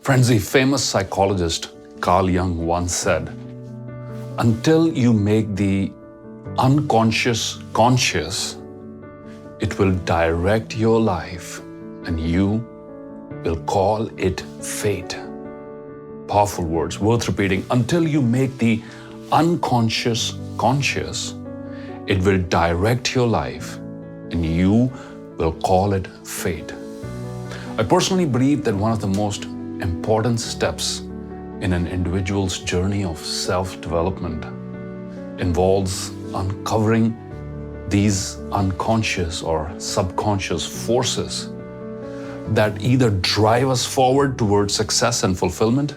Friends, the famous psychologist Carl Jung once said, "Until you make the unconscious conscious, it will direct your life and you will call it fate." Powerful words, worth repeating. Until you make the unconscious conscious, it will direct your life and you will call it fate. I personally believe that one of the most important steps in an individual's journey of self-development involves uncovering these unconscious or subconscious forces that either drive us forward towards success and fulfillment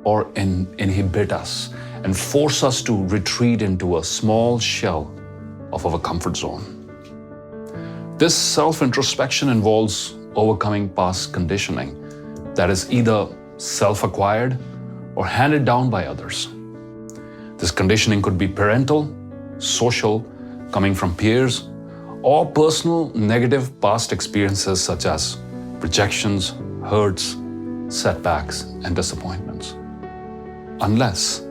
or inhibit us and force us to retreat into a small shell of our comfort zone. This self-introspection involves overcoming past conditioning that is either self-acquired or handed down by others. This conditioning could be parental, social, coming from peers, or personal negative past experiences such as rejections, hurts, setbacks, and disappointments. Unless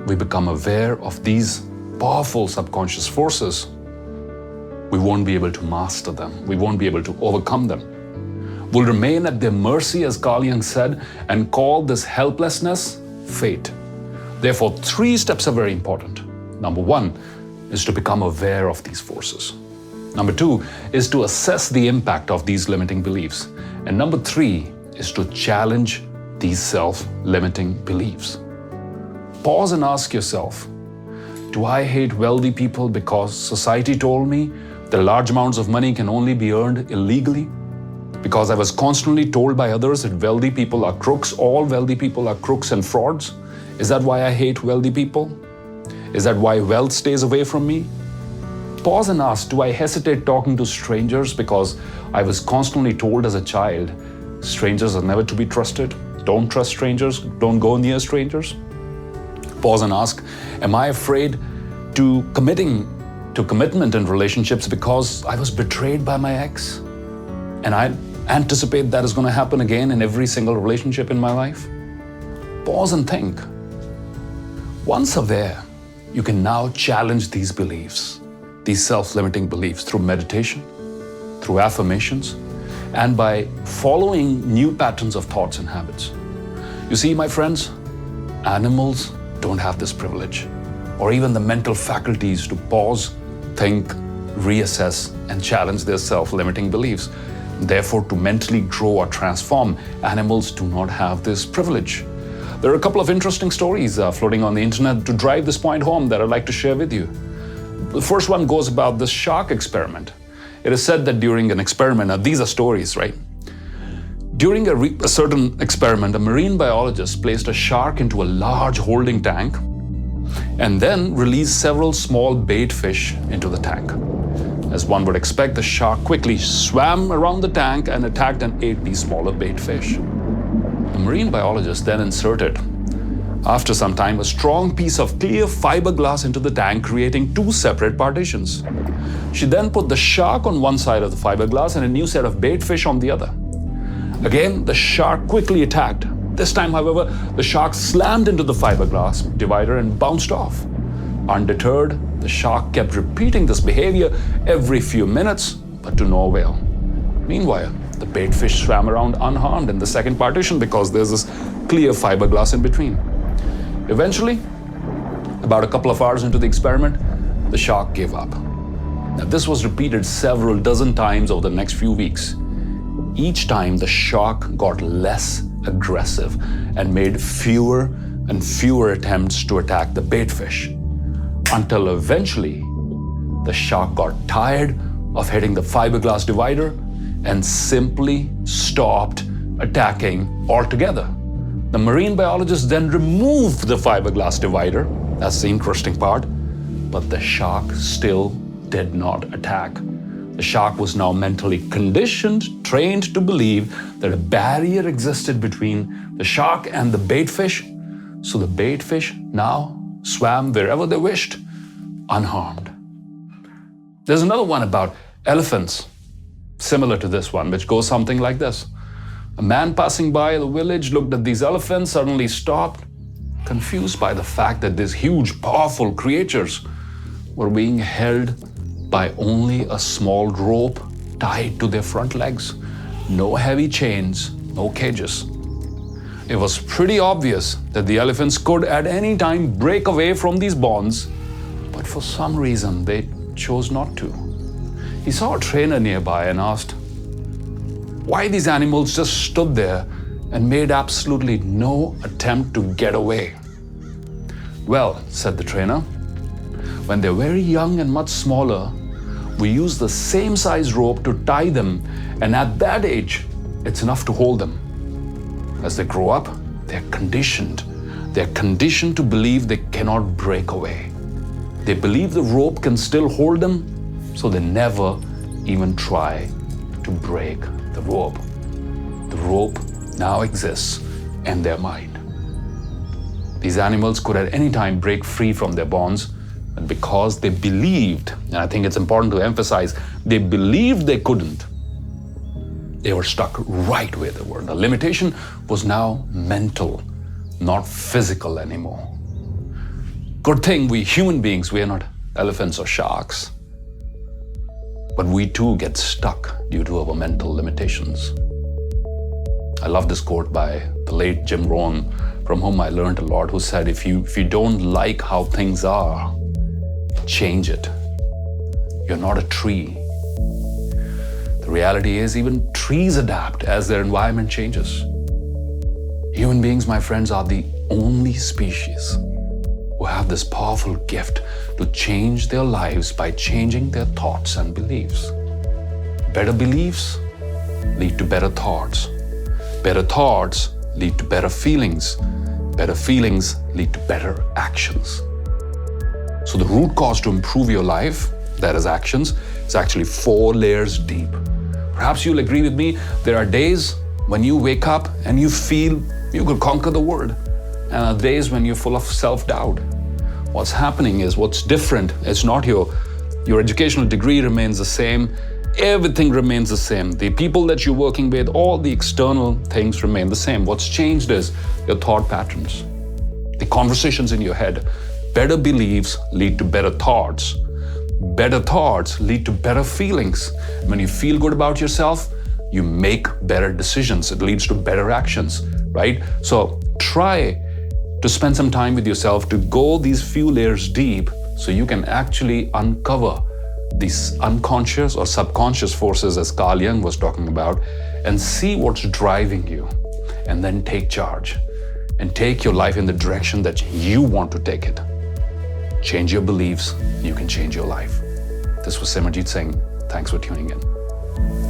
we become aware of these powerful subconscious forces, we won't be able to master them. We won't be able to overcome them. We'll remain at their mercy, as Carl Jung said, and call this helplessness fate. Therefore, 3 steps are very important. Number 1 is to become aware of these forces. Number 2 is to assess the impact of these limiting beliefs. And number 3 is to challenge these self-limiting beliefs. Pause and ask yourself, do I hate wealthy people because society told me that large amounts of money can only be earned illegally? Because I was constantly told by others that wealthy people are crooks, all wealthy people are crooks and frauds? Is that why I hate wealthy people? Is that why wealth stays away from me? Pause and ask, do I hesitate talking to strangers because I was constantly told as a child, strangers are never to be trusted, don't trust strangers, don't go near strangers? Pause and ask, am I afraid to commitment in relationships because I was betrayed by my ex? And I anticipate that is going to happen again in every single relationship in my life? Pause and think. Once aware, you can now challenge these beliefs, these self-limiting beliefs through meditation, through affirmations, and by following new patterns of thoughts and habits. You see, my friends, animals don't have this privilege, or even the mental faculties to pause, think, reassess, and challenge their self-limiting beliefs. Therefore, to mentally grow or transform, animals do not have this privilege. There are a couple of interesting stories floating on the internet to drive this point home that I'd like to share with you. The first one goes about the shark experiment. It is said that during an experiment, now these are stories, right? During a certain experiment, a marine biologist placed a shark into a large holding tank and then released several small bait fish into the tank. As one would expect, the shark quickly swam around the tank and attacked and ate these smaller bait fish. The marine biologist then inserted, after some time, a strong piece of clear fiberglass into the tank, creating 2 separate partitions. She then put the shark on one side of the fiberglass and a new set of bait fish on the other. Again, the shark quickly attacked. This time, however, the shark slammed into the fiberglass divider and bounced off. Undeterred, the shark kept repeating this behavior every few minutes, but to no avail. Meanwhile, the bait fish swam around unharmed in the second partition because there's this clear fiberglass in between. Eventually, about a couple of hours into the experiment, the shark gave up. Now, this was repeated several dozen times over the next few weeks. Each time, the shark got less aggressive and made fewer and fewer attempts to attack the bait fish, until eventually the shark got tired of hitting the fiberglass divider and simply stopped attacking altogether. The marine biologist then removed the fiberglass divider. That's the interesting part. But the shark still did not attack. The shark was now mentally conditioned, trained to believe that a barrier existed between the shark and the bait fish. So the bait fish now swam wherever they wished, unharmed. There's another one about elephants, similar to this one, which goes something like this. A man passing by the village looked at these elephants, suddenly stopped, confused by the fact that these huge, powerful creatures were being held by only a small rope tied to their front legs. No heavy chains, no cages. It was pretty obvious that the elephants could at any time break away from these bonds, but for some reason they chose not to. He saw a trainer nearby and asked why these animals just stood there and made absolutely no attempt to get away. Well, said the trainer, when they're very young and much smaller, we use the same size rope to tie them, and at that age, it's enough to hold them. As they grow up, they're conditioned. They're conditioned to believe they cannot break away. They believe the rope can still hold them, so they never even try to break the rope. The rope now exists in their mind. These animals could at any time break free from their bonds, but because they believed, and I think it's important to emphasize, they believed they couldn't, they were stuck right where they were. The limitation was now mental, not physical anymore. Good thing we human beings, we are not elephants or sharks. But we too get stuck due to our mental limitations. I love this quote by the late Jim Rohn, from whom I learned a lot, who said, if you don't like how things are, change it. You're not a tree. The reality is even trees adapt as their environment changes. Human beings, my friends, are the only species who have this powerful gift to change their lives by changing their thoughts and beliefs. Better beliefs lead to better thoughts. Better thoughts lead to better feelings. Better feelings lead to better actions. So the root cause to improve your life, that is actions, is actually 4 layers deep. Perhaps you'll agree with me, there are days when you wake up and you feel you could conquer the world, and there are days when you're full of self-doubt. What's happening is, what's different, it's not your educational degree remains the same, everything remains the same. The people that you're working with, all the external things remain the same. What's changed is your thought patterns, the conversations in your head. Better beliefs lead to better thoughts. Better thoughts lead to better feelings. When you feel good about yourself, you make better decisions. It leads to better actions, right? So try to spend some time with yourself to go these few layers deep so you can actually uncover these unconscious or subconscious forces, as Carl Jung was talking about, and see what's driving you, and then take charge and take your life in the direction that you want to take it. Change your beliefs, you can change your life. This was Simarjeet Singh. Thanks for tuning in.